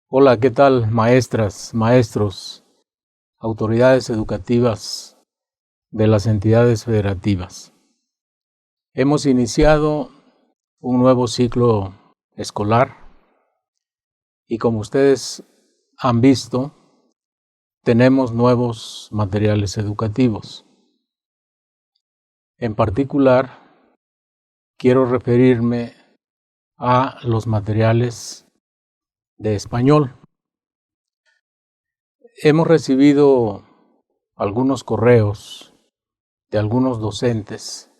Hola, ¿qué tal, maestras, maestros, autoridades educativas de las entidades federativas? Hemos iniciado un nuevo ciclo escolar y como ustedes han visto, tenemos nuevos materiales educativos. En particular, quiero referirme a los materiales de español. Hemos recibido algunos correos de algunos docentes,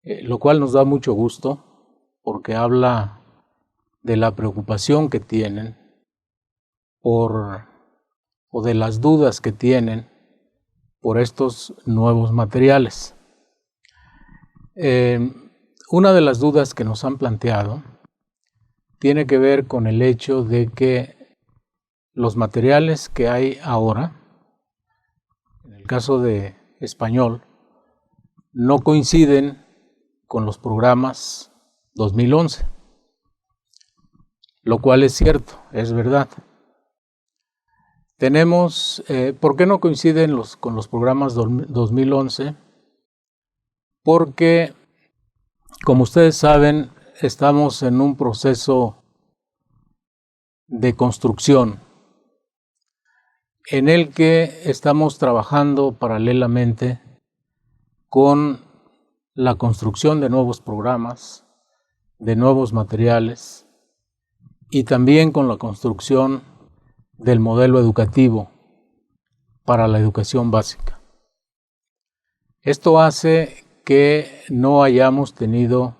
lo cual nos da mucho gusto porque habla de la preocupación que tienen o de las dudas que tienen por estos nuevos materiales. Una de las dudas que nos han planteado tiene que ver con el hecho de que los materiales que hay ahora, en el caso de español, no coinciden con los programas 2011, lo cual es cierto, es verdad. ¿Por qué no coinciden con los programas 2011? Porque, como ustedes saben, estamos en un proceso de construcción en el que estamos trabajando paralelamente con la construcción de nuevos programas, de nuevos materiales y también con la construcción del modelo educativo para la educación básica. Esto hace que no hayamos tenido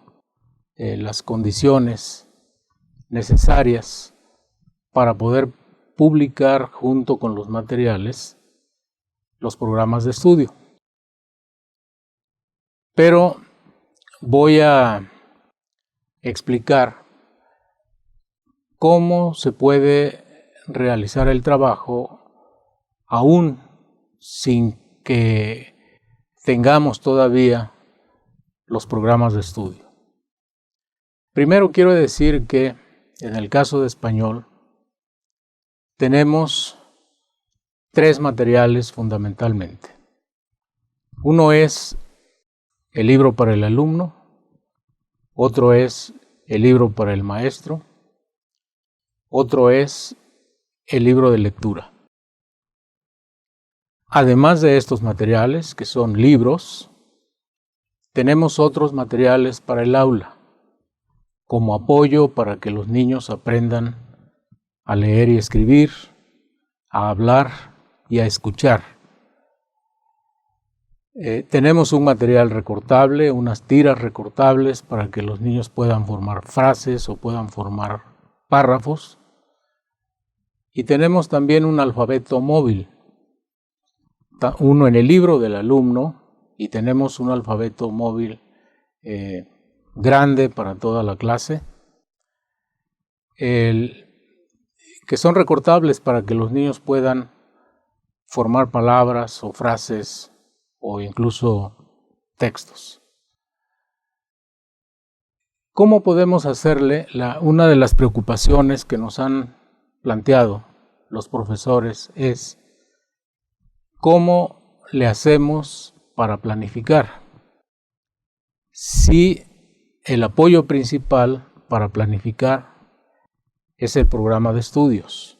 las condiciones necesarias para poder publicar junto con los materiales los programas de estudio. Pero voy a explicar cómo se puede realizar el trabajo aún sin que tengamos todavía los programas de estudio. Primero quiero decir que en el caso de español tenemos tres materiales fundamentalmente. Uno es el libro para el alumno, otro es el libro para el maestro, otro es el libro de lectura. Además de estos materiales, que son libros, tenemos otros materiales para el aula, como apoyo para que los niños aprendan a leer y escribir, a hablar y a escuchar. Tenemos un material recortable, unas tiras recortables para que los niños puedan formar frases o puedan formar párrafos. Y tenemos también un alfabeto móvil, uno en el libro del alumno, y tenemos un alfabeto móvil grande para toda la clase, que son recortables para que los niños puedan formar palabras o frases o incluso textos. ¿Cómo podemos hacerle? Una de las preocupaciones que nos han planteado los profesores es ¿cómo le hacemos para planificar? Si el apoyo principal para planificar es el programa de estudios.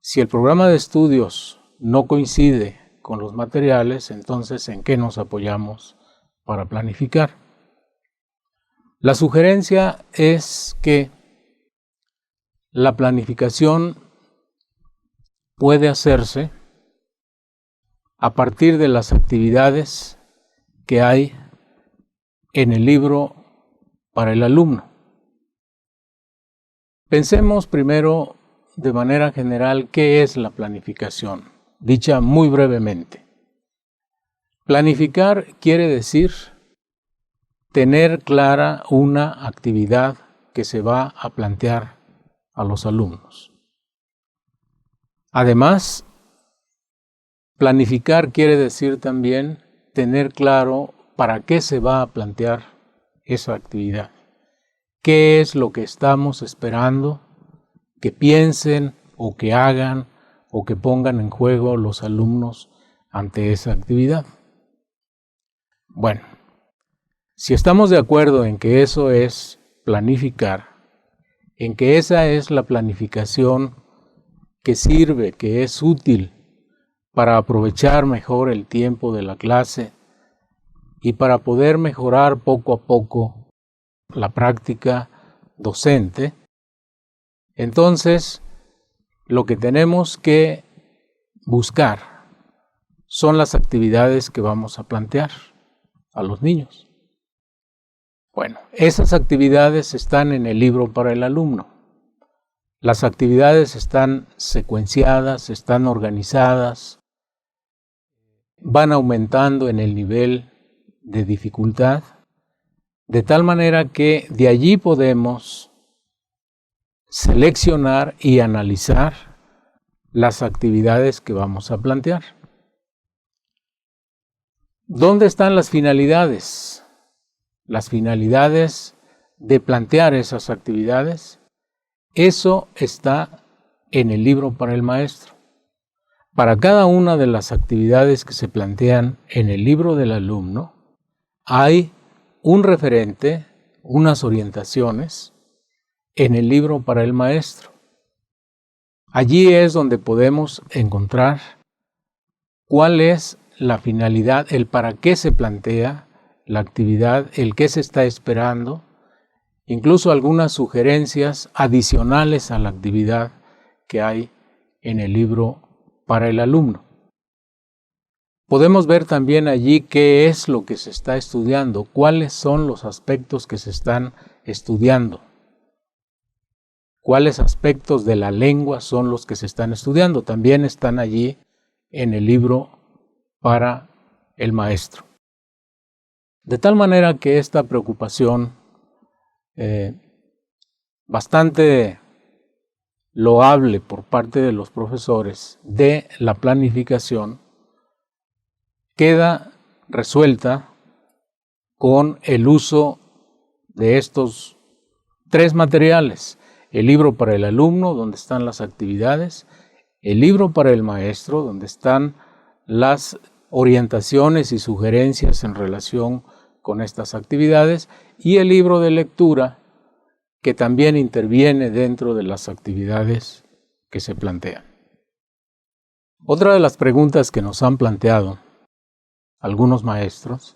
Si el programa de estudios no coincide con los materiales, entonces ¿en qué nos apoyamos para planificar? La sugerencia es que la planificación puede hacerse a partir de las actividades que hay en el libro para el alumno. Pensemos primero de manera general qué es la planificación, dicha muy brevemente. Planificar quiere decir tener clara una actividad que se va a plantear a los alumnos. Además, planificar quiere decir también tener claro para qué se va a plantear esa actividad. ¿Qué es lo que estamos esperando que piensen o que hagan o que pongan en juego los alumnos ante esa actividad. Bueno, si estamos de acuerdo en que eso es planificar, en que esa es la planificación que sirve, que es útil para aprovechar mejor el tiempo de la clase y para poder mejorar poco a poco la práctica docente, entonces lo que tenemos que buscar son las actividades que vamos a plantear a los niños. Bueno, esas actividades están en el libro para el alumno. Las actividades están secuenciadas, están organizadas, van aumentando en el nivel de dificultad, de tal manera que de allí podemos seleccionar y analizar las actividades que vamos a plantear. ¿Dónde están las finalidades? Las finalidades de plantear esas actividades, eso está en el libro para el maestro. Para cada una de las actividades que se plantean en el libro del alumno, hay un referente, unas orientaciones en el libro para el maestro. Allí es donde podemos encontrar cuál es la finalidad, el para qué se plantea la actividad, el qué se está esperando, incluso algunas sugerencias adicionales a la actividad que hay en el libro para el alumno. Podemos ver también allí qué es lo que se está estudiando, cuáles son los aspectos que se están estudiando, cuáles aspectos de la lengua son los que se están estudiando. También están allí en el libro para el maestro. De tal manera que esta preocupación bastante loable por parte de los profesores de la planificación queda resuelta con el uso de estos tres materiales: el libro para el alumno, donde están las actividades; el libro para el maestro, donde están las orientaciones y sugerencias en relación con estas actividades; y el libro de lectura, que también interviene dentro de las actividades que se plantean. Otra de las preguntas que nos han planteado algunos maestros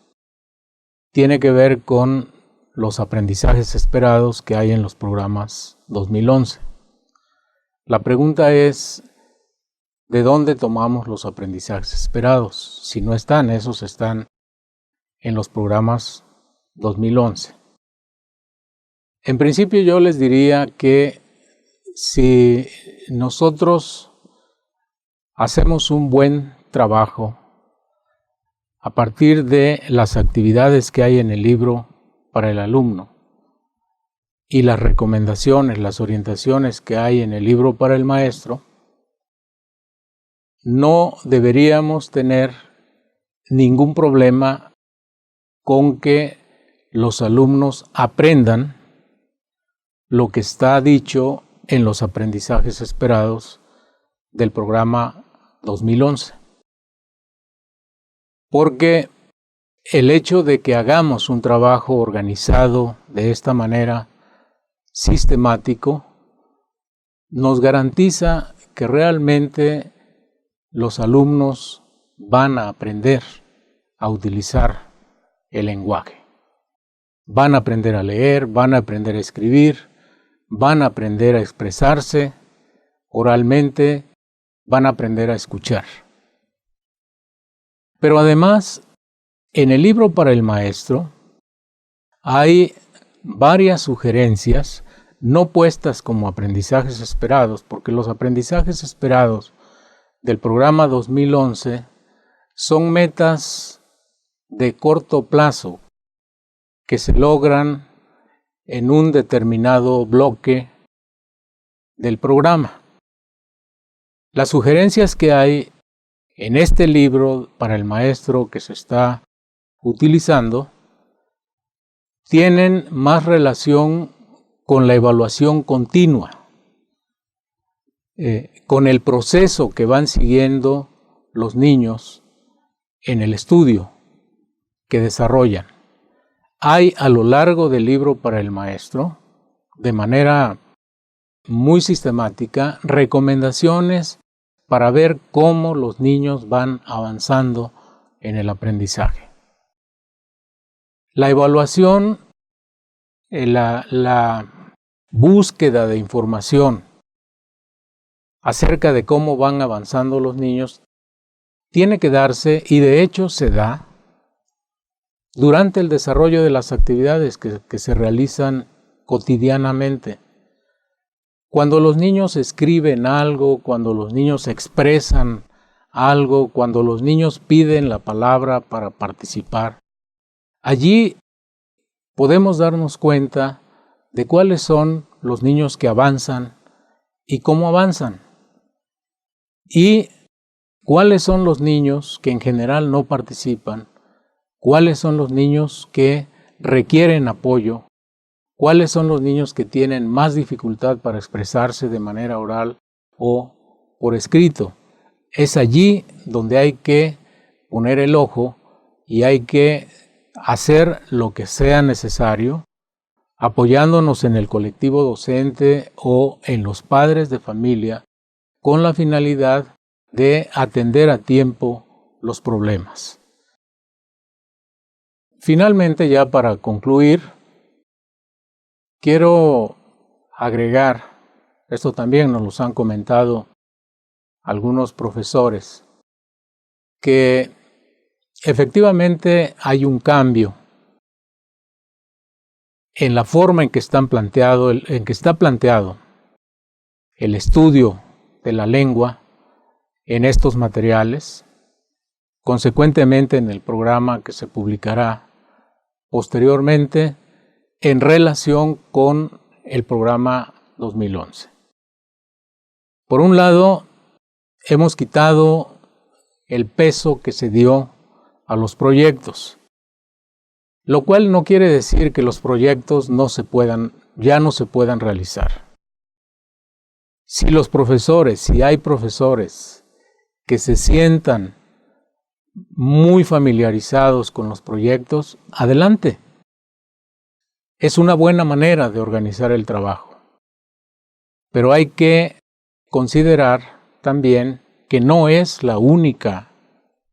tiene que ver con los aprendizajes esperados que hay en los programas 2011. La pregunta es: ¿de dónde tomamos los aprendizajes esperados? Si no están, esos están en los programas 2011. En principio yo les diría que si nosotros hacemos un buen trabajo a partir de las actividades que hay en el libro para el alumno y las recomendaciones, las orientaciones que hay en el libro para el maestro, no deberíamos tener ningún problema con que los alumnos aprendan lo que está dicho en los aprendizajes esperados del programa 2011. Porque el hecho de que hagamos un trabajo organizado de esta manera, sistemático, nos garantiza que realmente los alumnos van a aprender a utilizar el lenguaje. Van a aprender a leer, van a aprender a escribir, van a aprender a expresarse oralmente, van a aprender a escuchar. Pero además, en el libro para el maestro hay varias sugerencias, no puestas como aprendizajes esperados, porque los aprendizajes esperados del programa 2011 son metas de corto plazo que se logran en un determinado bloque del programa. Las sugerencias que hay en este libro para el maestro que se está utilizando tienen más relación con la evaluación continua, con el proceso que van siguiendo los niños en el estudio que desarrollan. Hay a lo largo del libro para el maestro, de manera muy sistemática, recomendaciones para ver cómo los niños van avanzando en el aprendizaje. La evaluación, la búsqueda de información acerca de cómo van avanzando los niños tiene que darse, y de hecho se da, durante el desarrollo de las actividades que se realizan cotidianamente. Cuando los niños escriben algo, cuando los niños expresan algo, cuando los niños piden la palabra para participar, allí podemos darnos cuenta de cuáles son los niños que avanzan y cómo avanzan, y cuáles son los niños que en general no participan, cuáles son los niños que requieren apoyo, cuáles son los niños que tienen más dificultad para expresarse de manera oral o por escrito. Es allí donde hay que poner el ojo y hay que hacer lo que sea necesario, apoyándonos en el colectivo docente o en los padres de familia, con la finalidad de atender a tiempo los problemas. Finalmente, ya para concluir, quiero agregar, esto también nos lo han comentado algunos profesores, que efectivamente hay un cambio en la forma en que está planteado el estudio de la lengua en estos materiales, consecuentemente en el programa que se publicará posteriormente en relación con el programa 2011. Por un lado, hemos quitado el peso que se dio a los proyectos, lo cual no quiere decir que los proyectos ya no se puedan realizar. Si hay profesores que se sientan muy familiarizados con los proyectos, adelante. Es una buena manera de organizar el trabajo. Pero hay que considerar también que no es la única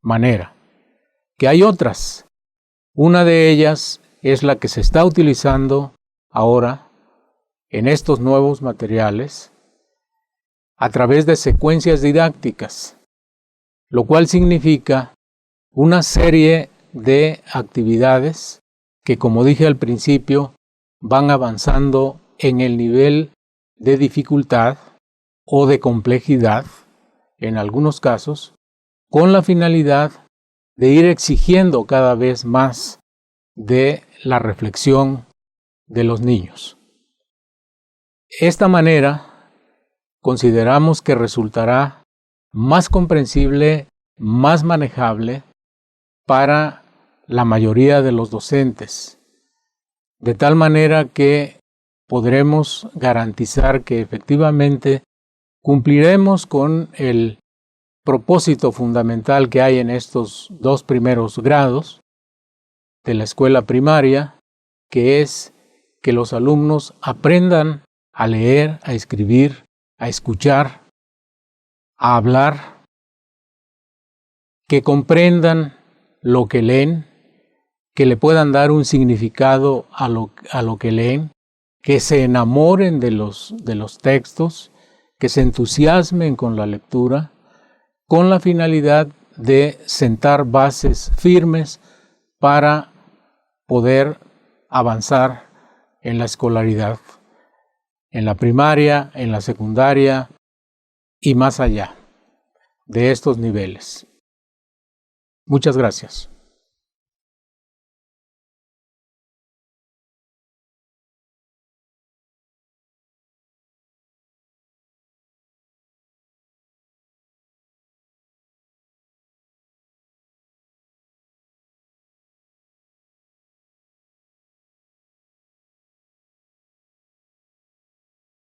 manera, que hay otras. Una de ellas es la que se está utilizando ahora en estos nuevos materiales a través de secuencias didácticas, lo cual significa una serie de actividades que, como dije al principio, van avanzando en el nivel de dificultad o de complejidad, en algunos casos, con la finalidad de ir exigiendo cada vez más de la reflexión de los niños. Esta manera consideramos que resultará más comprensible, más manejable para la mayoría de los docentes, de tal manera que podremos garantizar que efectivamente cumpliremos con el propósito fundamental que hay en estos 2 primeros grados de la escuela primaria, que es que los alumnos aprendan a leer, a escribir, a escuchar, a hablar, que comprendan lo que leen, que le puedan dar un significado a lo que leen, que se enamoren de los textos, que se entusiasmen con la lectura, con la finalidad de sentar bases firmes para poder avanzar en la escolaridad, en la primaria, en la secundaria y más allá de estos niveles. Muchas gracias.